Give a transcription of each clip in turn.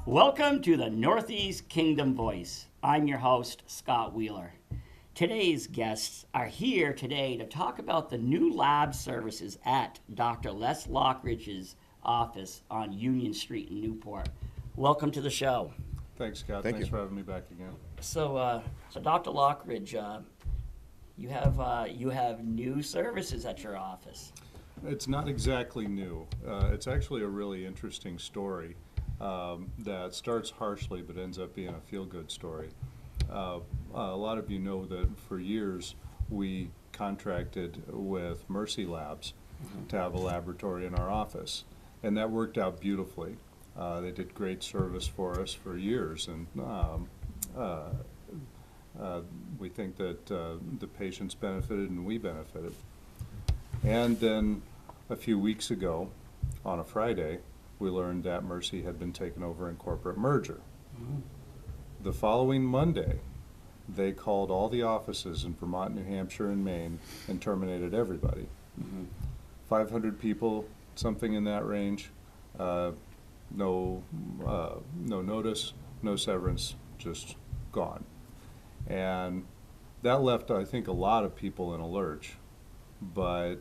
Welcome to the Northeast Kingdom Voice. I'm your host, Scott Wheeler. Today's guests are here today to talk about the new lab services at Dr. Les Lockridge's office on Union Street in Newport. Welcome to the show. Thanks, Scott. Thanks for having me back again. So Dr. Lockridge, you have new services at your office. It's not exactly new. It's actually a really interesting story that starts harshly but ends up being a feel-good story. A lot of you know that for years we contracted with Mercy Labs to have a laboratory in our office, and that worked out beautifully. They did great service for us for years, and we think that the patients benefited and we benefited. And then a few weeks ago, on a Friday, we learned that Mercy had been taken over in corporate merger. Mm-hmm. The following Monday, they called all the offices in Vermont, New Hampshire, and Maine and terminated everybody. Mm-hmm. 500 people, something in that range. No notice, no severance, just gone. And that left, I think, a lot of people in a lurch. But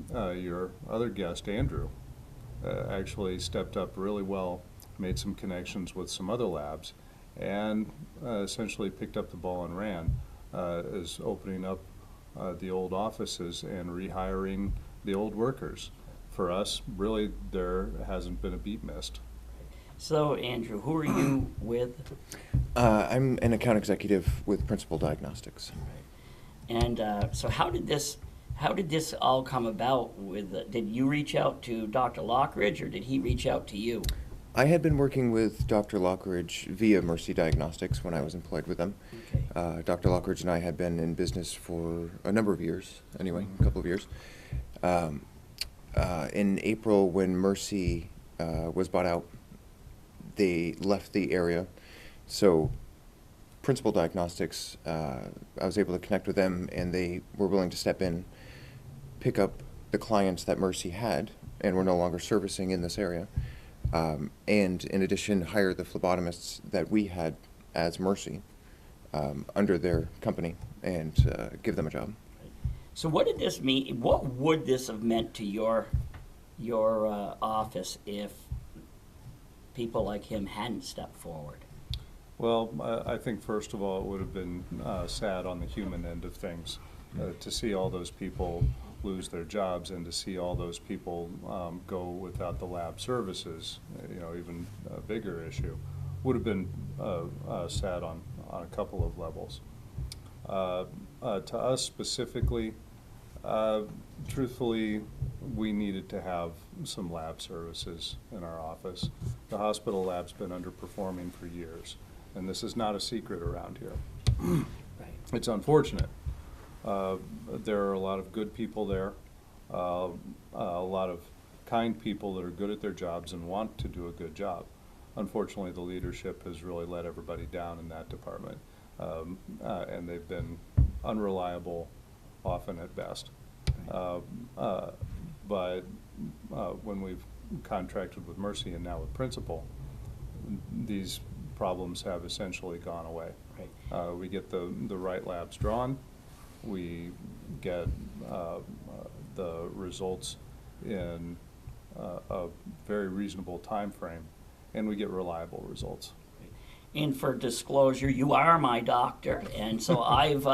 your other guest, Andrew, actually stepped up really well, made some connections with some other labs, and essentially picked up the ball and ran, is opening up the old offices and rehiring the old workers. For us, really, there hasn't been a beat missed. So, Andrew, who are you with? I'm an account executive with Principal Diagnostics. And so how did this all come about? Did you reach out to Dr. Lockridge, or did he reach out to you? I had been working with Dr. Lockridge via Mercy Diagnostics when I was employed with them. Okay. Dr. Lockridge and I had been in business for a number of years, anyway, a couple of years. In April, when Mercy was bought out, they left the area. So Principal Diagnostics, I was able to connect with them, and they were willing to step in, pick up the clients that Mercy had and were no longer servicing in this area, and in addition hire the phlebotomists that we had as Mercy under their company and give them a job. So what did this mean? What would this have meant to your office if people like him hadn't stepped forward? Well, I think first of all, it would have been sad on the human end of things to see all those people lose their jobs and to see all those people go without the lab services. Even a bigger issue would have been sad on a couple of levels. To us specifically, truthfully, we needed to have some lab services in our office. The hospital lab's been underperforming for years, and this is not a secret around here. Right. It's unfortunate. There are a lot of good people there, a lot of kind people that are good at their jobs and want to do a good job. Unfortunately, the leadership has really let everybody down in that department, and they've been unreliable, often at best. But when we've contracted with Mercy and now with Principal, these problems have essentially gone away. Right. We get the right labs drawn, we get the results in a very reasonable time frame, and we get reliable results. And for disclosure, you are my doctor, and so I've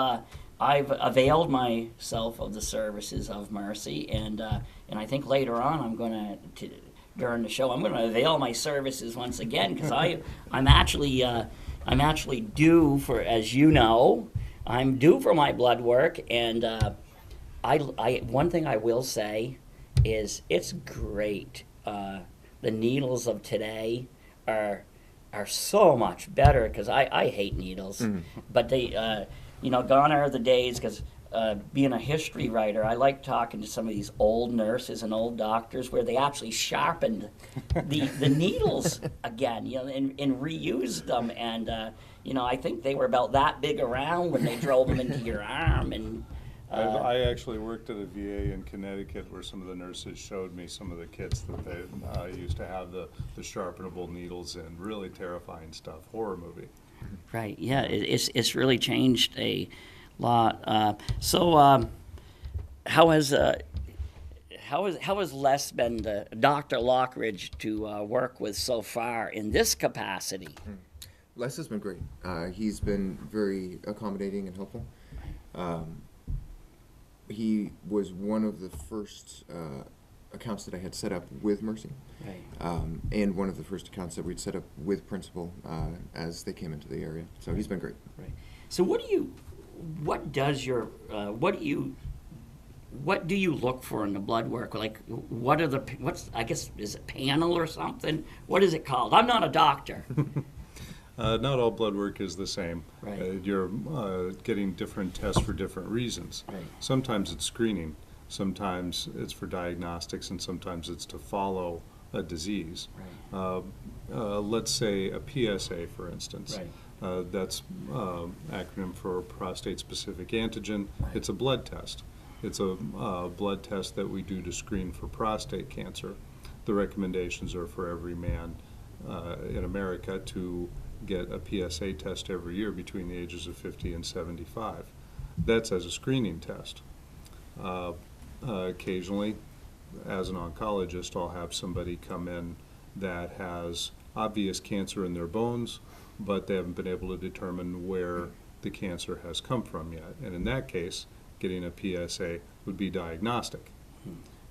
availed myself of the services of Mercy, and I think later on I'm going to during the show I'm going to avail my services once again, because I'm actually due for, as you know, I'm due for my blood work, and one thing I will say is it's great. The needles of today are so much better, because I hate needles, but they gone are the days, because being a history writer, I like talking to some of these old nurses and old doctors where they actually sharpened the needles again, and reused them. And I think they were about that big around when they drove them into your arm. And I actually worked at a VA in Connecticut where some of the nurses showed me some of the kits that they used to have the sharpenable needles in. Really terrifying stuff. Horror movie. Right. Yeah. It's really changed a lot. How has Les been Dr. Lockridge to work with so far in this capacity? Les has been great. He's been very accommodating and helpful. He was one of the first accounts that I had set up with Mercy, Right. and one of the first accounts that we'd set up with Principal as they came into the area. So he's been great. Right. So what do you look for in the blood work? Like, I guess, is it panel or something? What is it called? I'm not a doctor. Not all blood work is the same. Right. You're getting different tests for different reasons. Right. Sometimes it's screening, sometimes it's for diagnostics, and sometimes it's to follow a disease. Right. Let's say a PSA, for instance. Right. That's acronym for prostate-specific antigen. Right. It's a blood test. It's a blood test that we do to screen for prostate cancer. The recommendations are for every man in America to get a PSA test every year between the ages of 50 and 75. That's as a screening test. Occasionally, as an oncologist, I'll have somebody come in that has obvious cancer in their bones, but they haven't been able to determine where the cancer has come from yet. And in that case, getting a PSA would be diagnostic.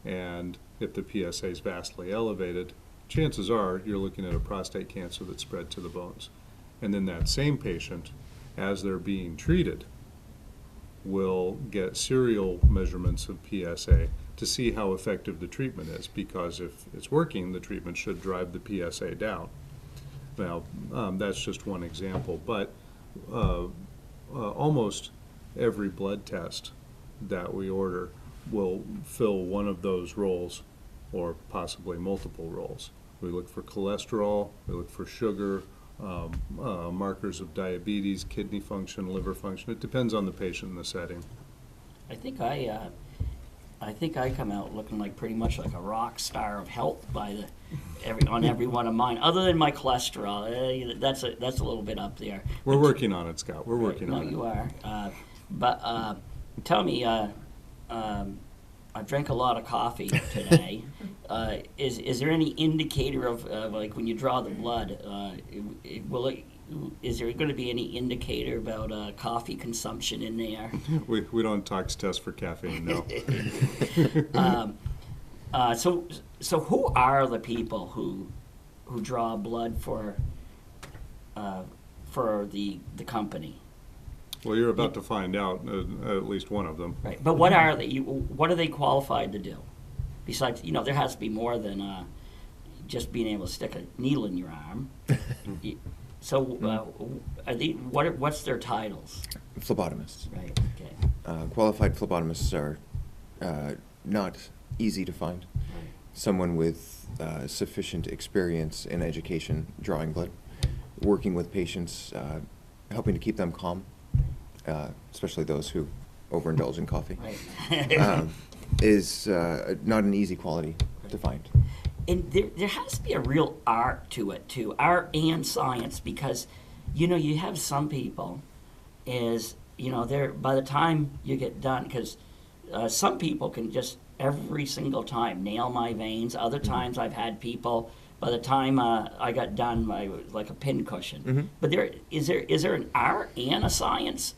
And if the PSA is vastly elevated, chances are you're looking at a prostate cancer that's spread to the bones. And then that same patient, as they're being treated, will get serial measurements of PSA to see how effective the treatment is, because if it's working, the treatment should drive the PSA down. Now, that's just one example, but almost every blood test that we order will fill one of those roles, or possibly multiple roles. We look for cholesterol, we look for sugar, markers of diabetes, kidney function, liver function. It depends on the patient and the setting. I think I come out looking like pretty much like a rock star of health by on every one of mine, other than my cholesterol. That's a little bit up there. We're working on it, Scott. We're working on it. No, you are. But tell me, I drank a lot of coffee today. Is there any indicator of like when you draw the blood? Is there going to be any indicator about coffee consumption in there? We don't tox test for caffeine, no. So who are the people who draw blood for the company? Well, you're about to find out, at least one of them. Right, but what are they? What are they qualified to do? Besides, there has to be more than just being able to stick a needle in your arm. So, what's their titles? Phlebotomists. Right. Okay. Qualified phlebotomists are not easy to find. Right. Someone with sufficient experience and education drawing blood, working with patients, helping to keep them calm, especially those who overindulge in coffee, Right. is not an easy quality to find. And there has to be a real art to it too, art and science, because you have some people they're by the time you get done, because some people can just every single time nail my veins. Other times I've had people by the time I got done, I was like a pin cushion. Mm-hmm. But is there an art and a science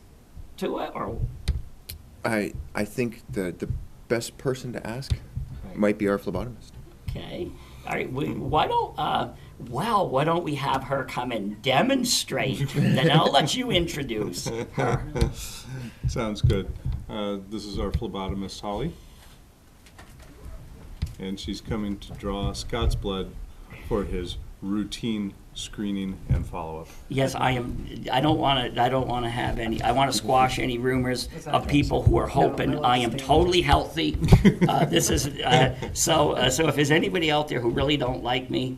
to it, or? I think the best person to ask Right. might be our phlebotomist. Okay. All right. Why don't we have her come and demonstrate? Then I'll let you introduce her. Sounds good. This is our phlebotomist, Holly. And she's coming to draw Scott's blood for his routine screening and follow-up. Yes, I am. I don't want to have any. I want to squash any rumors of people who are hoping I am totally healthy. This is so. So if there's anybody out there who really don't like me,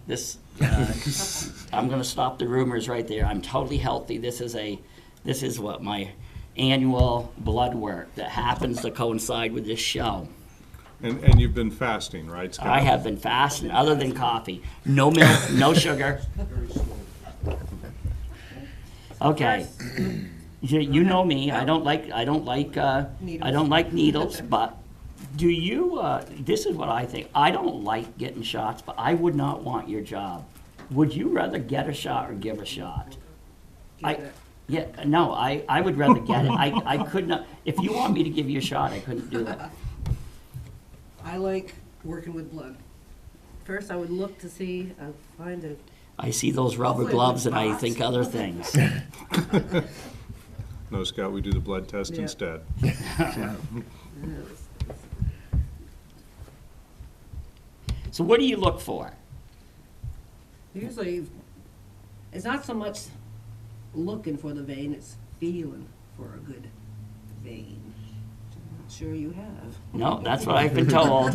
I'm going to stop the rumors right there. I'm totally healthy. This is what my annual blood work that happens to coincide with this show. And you've been fasting, right, Scott? I have been fasting, other than coffee. No milk, no sugar. Okay. You know me. I don't like needles. But do you? This is what I think. I don't like getting shots, but I would not want your job. Would you rather get a shot or give a shot? I would rather get it. I could not. If you want me to give you a shot, I couldn't do it. I like working with blood. First, I would look to see, find a. I see those rubber Hopefully gloves and I spots. think other things. No, Scott, we do the blood test Yeah. instead. So what do you look for? Usually, it's not so much looking for the vein, it's feeling for a good vein. I'm not sure you have. No, that's what I've been told.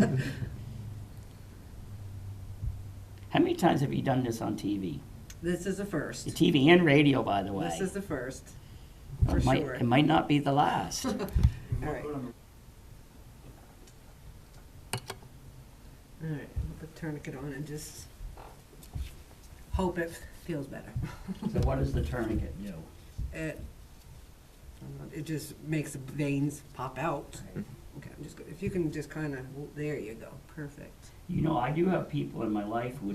How many times have you done this on TV? This is the first. The TV and radio, by the way. This is the first, Well, for it might, sure. it might not be the last. All right. All right, I'll put tourniquet on and just hope it feels better. So what does the tourniquet do? It just makes the veins pop out. Okay, I'm just, if you can just kind of, there you go, perfect. You know, I do have people in my life who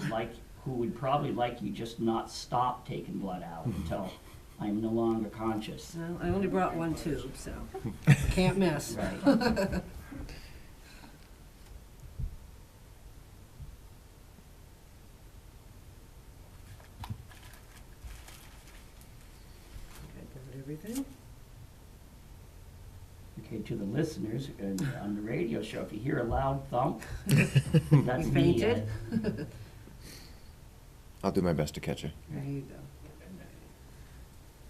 would probably like you just not stop taking blood out until I'm no longer conscious. Well, I only brought one tube, so I can't miss. Right. Okay, got everything. Okay, to the listeners on the radio show, if you hear a loud thump, that's You me. fainted? I'll do my best to catch it. There you go.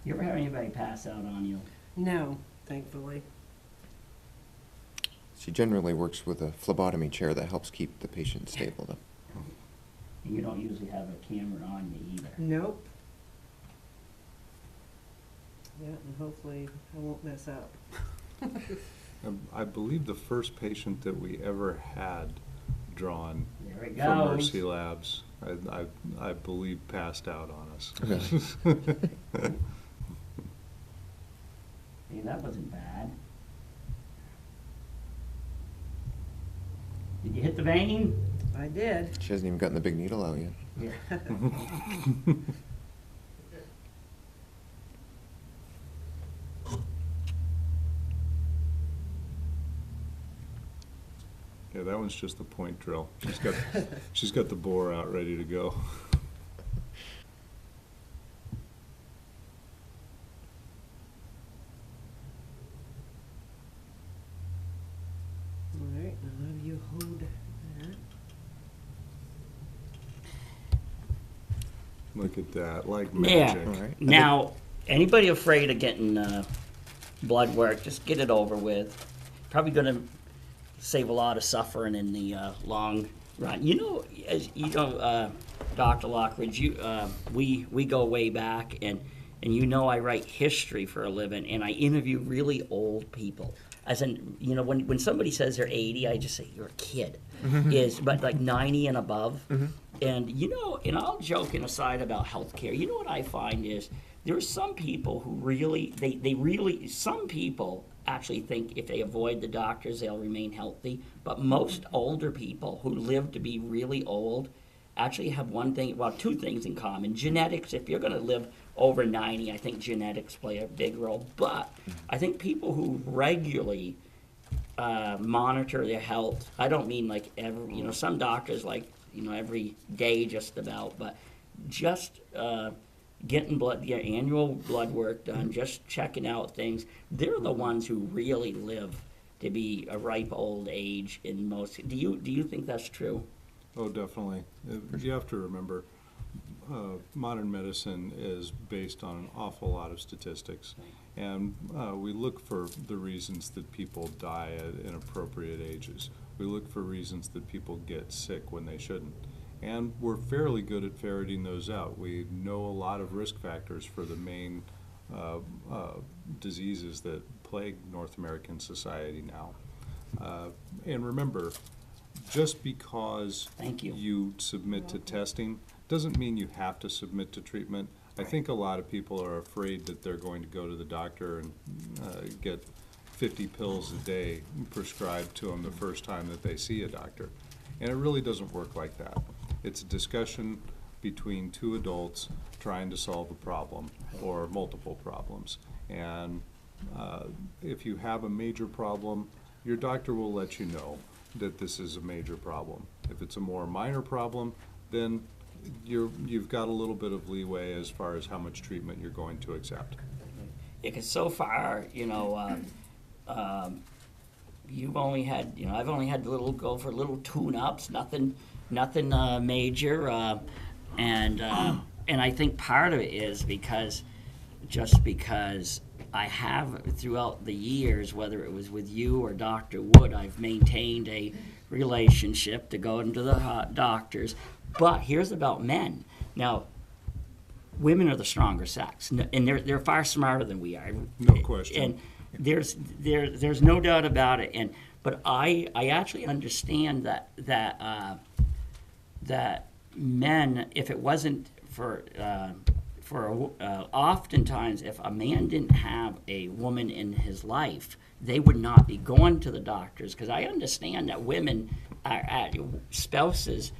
You ever have anybody pass out on you? No, thankfully. She generally works with a phlebotomy chair that helps keep the patient stable, though. And you don't usually have a camera on me either. Nope. Yeah, and hopefully I won't mess up. I believe the first patient that we ever had drawn There it from goes. Mercy Labs, I believe passed out on us. Hey, that wasn't bad. Did you hit the vein? I did. She hasn't even gotten the big needle out yet. Yeah. Yeah, that one's just the point drill. She's got the bore out ready to go. All right, now have you hold that. Look at that, like Yeah. magic. All right. Now, anybody afraid of getting blood work, just get it over with. Probably going to save a lot of suffering in the long run. You know, Dr. Lockridge, we go way back, and you know I write history for a living, and I interview really old people. As in, you know, when somebody says they're 80, I just say, you're a kid. But like 90 and above. And, you know, and all joking aside about healthcare, you know what I find is there are some people who really, some people actually think if they avoid the doctors, they'll remain healthy. But most older people who live to be really old actually have two things in common. Genetics, if you're going to live over 90, I think genetics play a big role. But I think people who regularly monitor their health, I don't mean like some doctors every day just about, but just getting your annual blood work done, just checking out things, they're the ones who really live to be a ripe old age in most. Do you think that's true? Oh, definitely. You have to remember, modern medicine is based on an awful lot of statistics, and we look for the reasons that people die at inappropriate ages. We look for reasons that people get sick when they shouldn't. And we're fairly good at ferreting those out. We know a lot of risk factors for the main diseases that plague North American society now. And remember, just because Thank you. you submit to testing doesn't mean you have to submit to treatment. I think a lot of people are afraid that they're going to go to the doctor and get 50 pills a day prescribed to them the first time that they see a doctor. And it really doesn't work like that. It's a discussion between two adults trying to solve a problem or multiple problems. And if you have a major problem, your doctor will let you know that this is a major problem. If it's a more minor problem, then you've got a little bit of leeway as far as how much treatment you're going to accept. Because so far, you've only had, I've only had go for little tune-ups, nothing major, and I think part of it is because I have throughout the years, whether it was with you or Dr. Wood, I've maintained a relationship to go into the doctors. But here's about men. Now, women are the stronger sex, and they're far smarter than we are. No question. And there's no doubt about it. But I actually understand that men, if it wasn't for oftentimes, if a man didn't have a woman in his life, they would not be going to the doctors. Because I understand that women, spouses,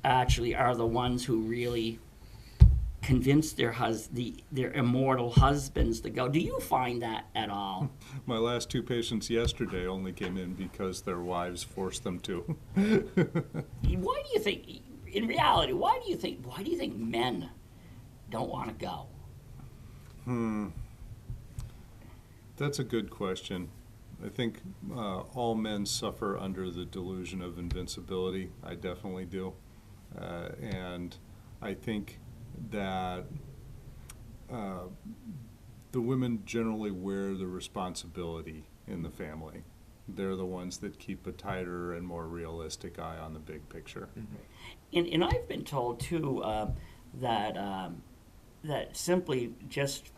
actually are the ones who really convince their immortal husbands to go. Do you find that at all? My last two patients yesterday only came in because their wives forced them to. Why do you think, in reality, why do you think men don't want to go? That's a good question. I think all men suffer under the delusion of invincibility. I definitely do. And I think that the women generally wear the responsibility in the family. They're the ones that keep a tighter and more realistic eye on the big picture. Mm-hmm. And I've been told too that simply just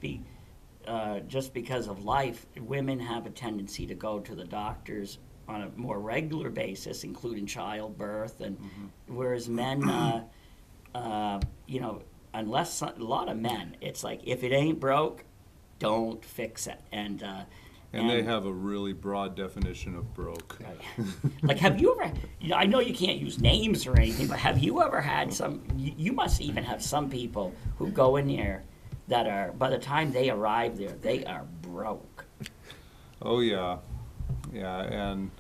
because of life, women have a tendency to go to the doctors on a more regular basis, including childbirth, and whereas men, unless a lot of men, it's like if it ain't broke, don't fix it, and they have a really broad definition of broke. Right. Like, have you ever? I know you can't use names or anything, but have you ever had some? You must even have some people who go in there that are, by the time they arrive there, they are broke. Oh yeah, and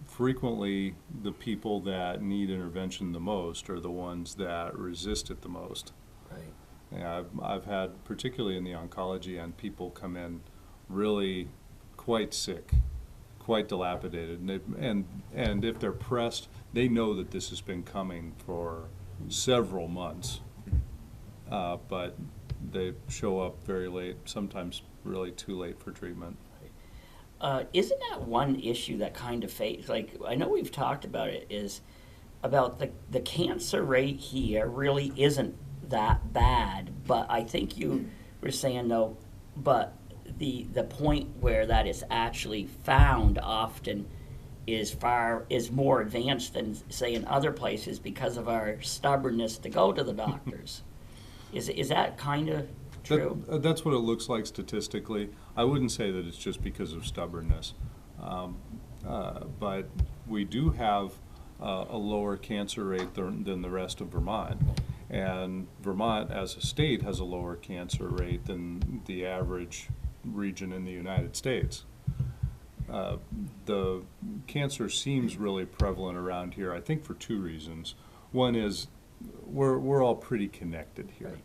frequently the people that need intervention the most are the ones that resist it the most. Right. Yeah, I've had, particularly in the oncology end, people come in really quite sick, quite dilapidated, and if they're pressed, they know that this has been coming for several months, but they show up very late, sometimes really too late for treatment. Isn't that one issue that kind of like, I know we've talked about it, is about the cancer rate here really isn't that bad, but I think you were saying, though, but the point where that is actually found often is more advanced than, say, in other places because of our stubbornness to go to the doctors. Is that kind of true? That's what it looks like statistically. I wouldn't say that it's just because of stubbornness, but we do have a lower cancer rate than the rest of Vermont. And Vermont, as a state, has a lower cancer rate than the average region in the United States. The cancer seems really prevalent around here, I think, for two reasons. One is we're all pretty connected here. Right.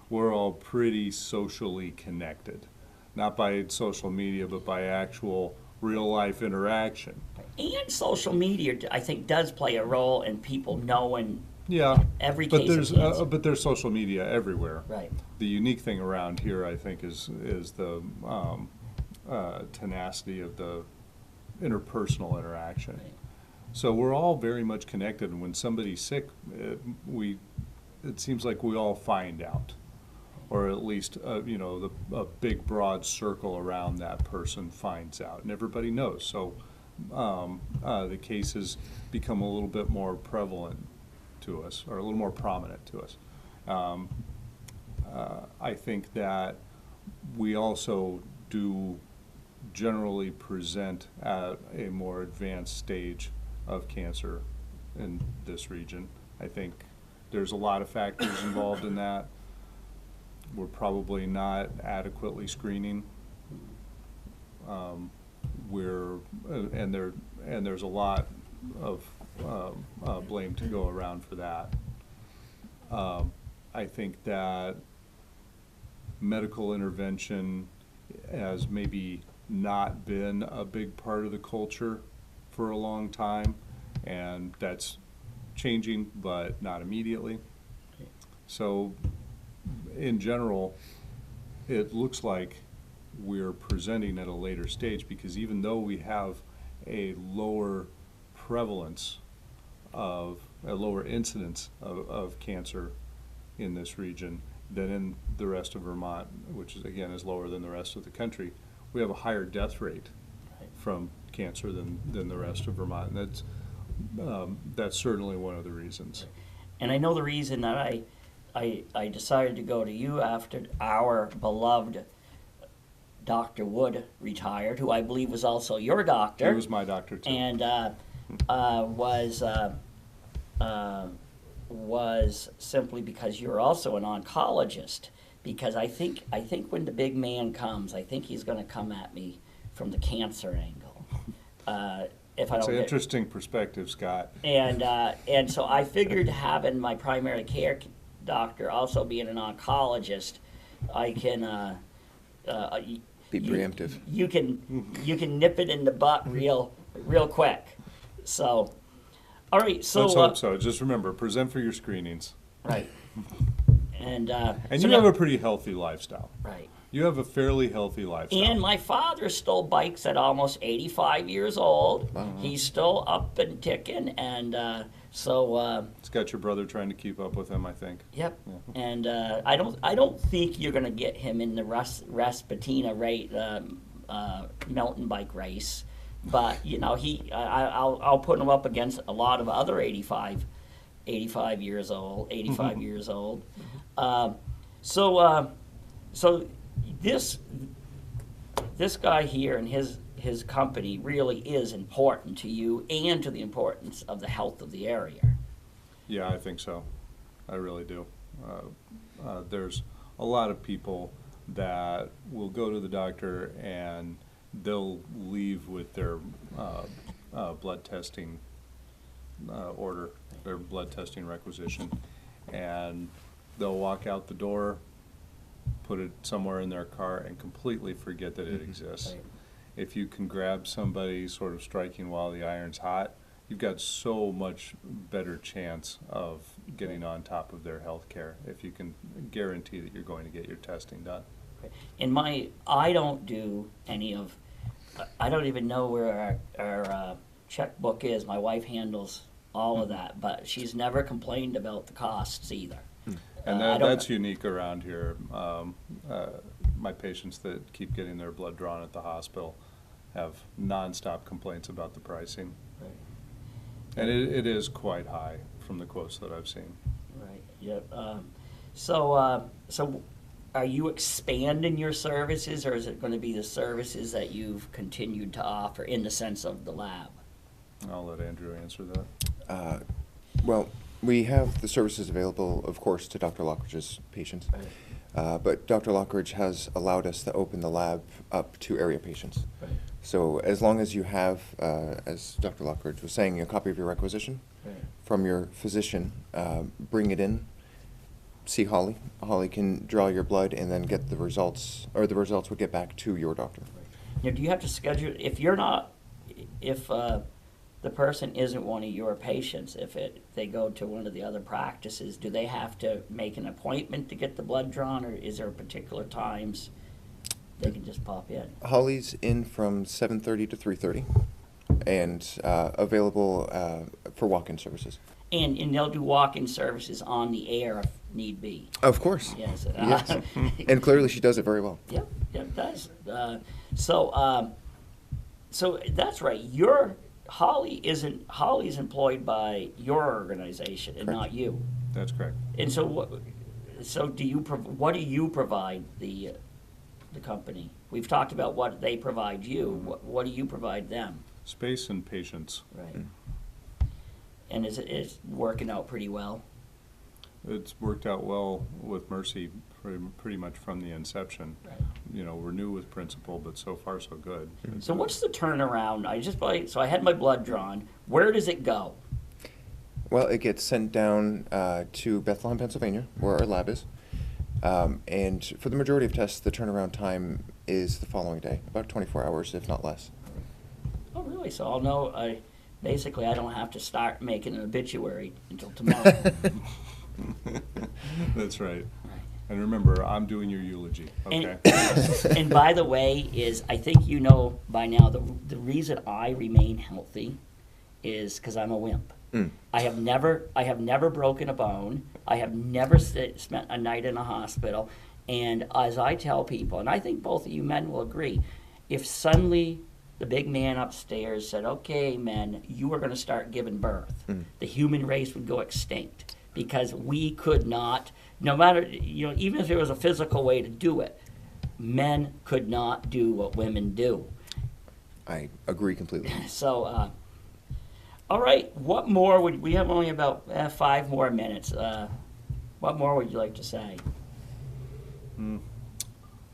We're all pretty socially connected, not by social media, but by actual real-life interaction. And social media, I think, does play a role in people knowing Yeah. Every But case of there's cancer. but there's social media everywhere. Right. The unique thing around here, I think, is the tenacity of the interpersonal interaction. Right. So we're all very much connected, and when somebody's sick, it seems like we all find out, or at least you know, a big broad circle around that person finds out, and everybody knows. So the cases become a little bit more prevalent to us, or a little more prominent to us. I think that we also do generally present at a more advanced stage of cancer in this region. I think there's a lot of factors involved in that. We're probably not adequately screening. And there's a lot of blame to go around for that. I think that medical intervention has maybe not been a big part of the culture for a long time, and that's changing, but not immediately. So in general, it looks like we're presenting at a later stage, because even though we have a lower prevalence of a lower incidence of cancer in this region than in the rest of Vermont, which is again is lower than the rest of the country, we have a higher death rate from cancer than the rest of Vermont, and that's certainly one of the reasons. And I know the reason that I decided to go to you after our beloved Dr. Wood retired, who I believe was also your doctor. He was my doctor too. And was simply because you're also an oncologist. Because I think when the big man comes, I think he's going to come at me from the cancer angle. If I It's don't an get, interesting perspective, Scott. and so I figured having my primary care doctor also being an oncologist, I can Be preemptive. You can nip it in the butt real quick. So, all right. So Let's hope so. Just remember, present for your screenings. right. And And so you now- have a pretty healthy lifestyle. right. You have a fairly healthy lifestyle. And my father still bikes at almost 85 years old. Wow. He's still up and ticking, and so It's got your brother trying to keep up with him, I think. yep. And I don't think you're gonna get him in the Rasputina mountain bike race, but you know I'll put him up against a lot of other 85 years old. So this guy here and his company really is important to you and to the importance of the health of the area. Yeah, I think so. I really do. There's a lot of people that will go to the doctor and they'll leave with their blood testing order, their blood testing requisition, and they'll walk out the door, put it somewhere in their car, and completely forget that it exists. Right. If you can grab somebody sort of striking while the iron's hot, you've got so much better chance of getting on top of their health care if you can guarantee that you're going to get your testing done. And I don't do any of, I don't even know where our checkbook is. My wife handles all of that, but she's never complained about the costs either. And I don't- that's unique around here. My patients that keep getting their blood drawn at the hospital have nonstop complaints about the pricing. Right. And it is quite high from the quotes that I've seen. Right. Yep. So are you expanding your services, or is it going to be the services that you've continued to offer in the sense of the lab? I'll let Andrew answer that. Well, we have the services available, of course, to Dr. Lockridge's patients. Right. But Dr. Lockridge has allowed us to open the lab up to area patients. Right. So as long as you have, as Dr. Lockridge was saying, a copy of your requisition Right. from your physician, bring it in, see Holly. Holly can draw your blood and then get the results, or the results would get back to your doctor. Now, do you have to schedule if you're not if the person isn't one of your patients, if they go to one of the other practices, do they have to make an appointment to get the blood drawn, or is there particular times they can just pop in? Holly's in from 7:30 to 3:30, and available for walk-in services. And they'll do walk-in services on the air if need be. Of course. Yes. Yes. And clearly she does it very well. Yep, it does. So that's right. Holly's employed by your organization and Correct. not you. That's correct. And so what do you provide the company? We've talked about what they provide you. What do you provide them? Space and patience. Right. And it's working out pretty well. It's worked out well with Mercy pretty much from the inception. Right. You know, we're new with principal, but so far so good. So what's the turnaround? So I had my blood drawn. Where does it go? Well, it gets sent down to Bethlehem, Pennsylvania, where our lab is. And for the majority of tests, the turnaround time is the following day, about 24 hours, if not less. Oh, really? So I'll know. Basically, I don't have to start making an obituary until tomorrow. That's right. Right. And remember, I'm doing your eulogy, okay? And by the way, I think you know by now the reason I remain healthy is because I'm a wimp. Mm. I have never broken a bone. I have never spent a night in a hospital. And as I tell people, and I think both of you men will agree, if suddenly the big man upstairs said, "Okay, men, you are going to start giving birth," the human race would go extinct, because we could not, no matter, even if there was a physical way to do it, men could not do what women do. I agree completely. So, all right, what more we have only about 5 more minutes. What more would you like to say?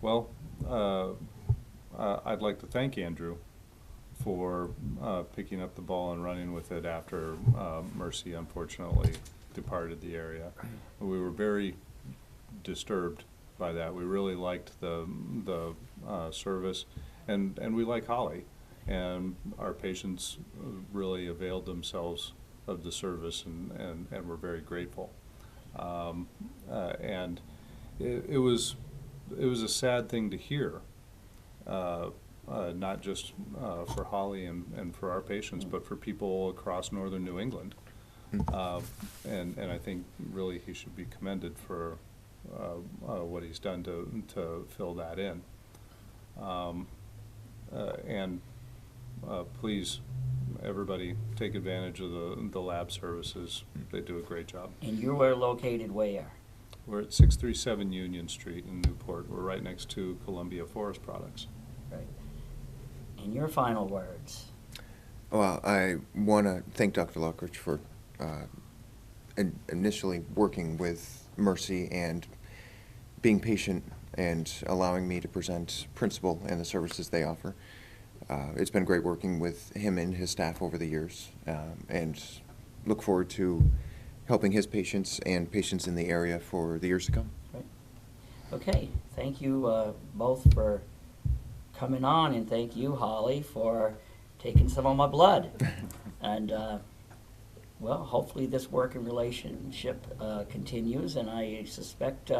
Well, I'd like to thank Andrew for picking up the ball and running with it after Mercy unfortunately departed the area. We were very disturbed by that. We really liked the service, and we like Holly, and our patients really availed themselves of the service, and we're very grateful. And it was a sad thing to hear, not just for Holly and for our patients, but for people across northern New England. And I think really he should be commended for what he's done to fill that in. And please, everybody, take advantage of the lab services. They do a great job. And you are located where? We're at 637 Union Street in Newport. We're right next to Columbia Forest Products. Right. And your final words? Well, I want to thank Dr. Lockridge for initially working with Mercy and being patient and allowing me to present principal and the services they offer. It's been great working with him and his staff over the years, and look forward to helping his patients and patients in the area for the years to come. Right. Okay, thank you both for coming on, and thank you, Holly, for taking some of my blood. And well, hopefully this working relationship continues, and I suspect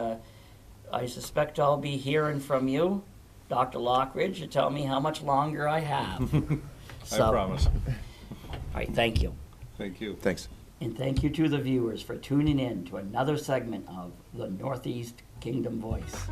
I'll be hearing from you, Dr. Lockridge, to tell me how much longer I have. I promise. All right, thank you. Thank you. Thanks. And thank you to the viewers for tuning in to another segment of the Northeast Kingdom Voice.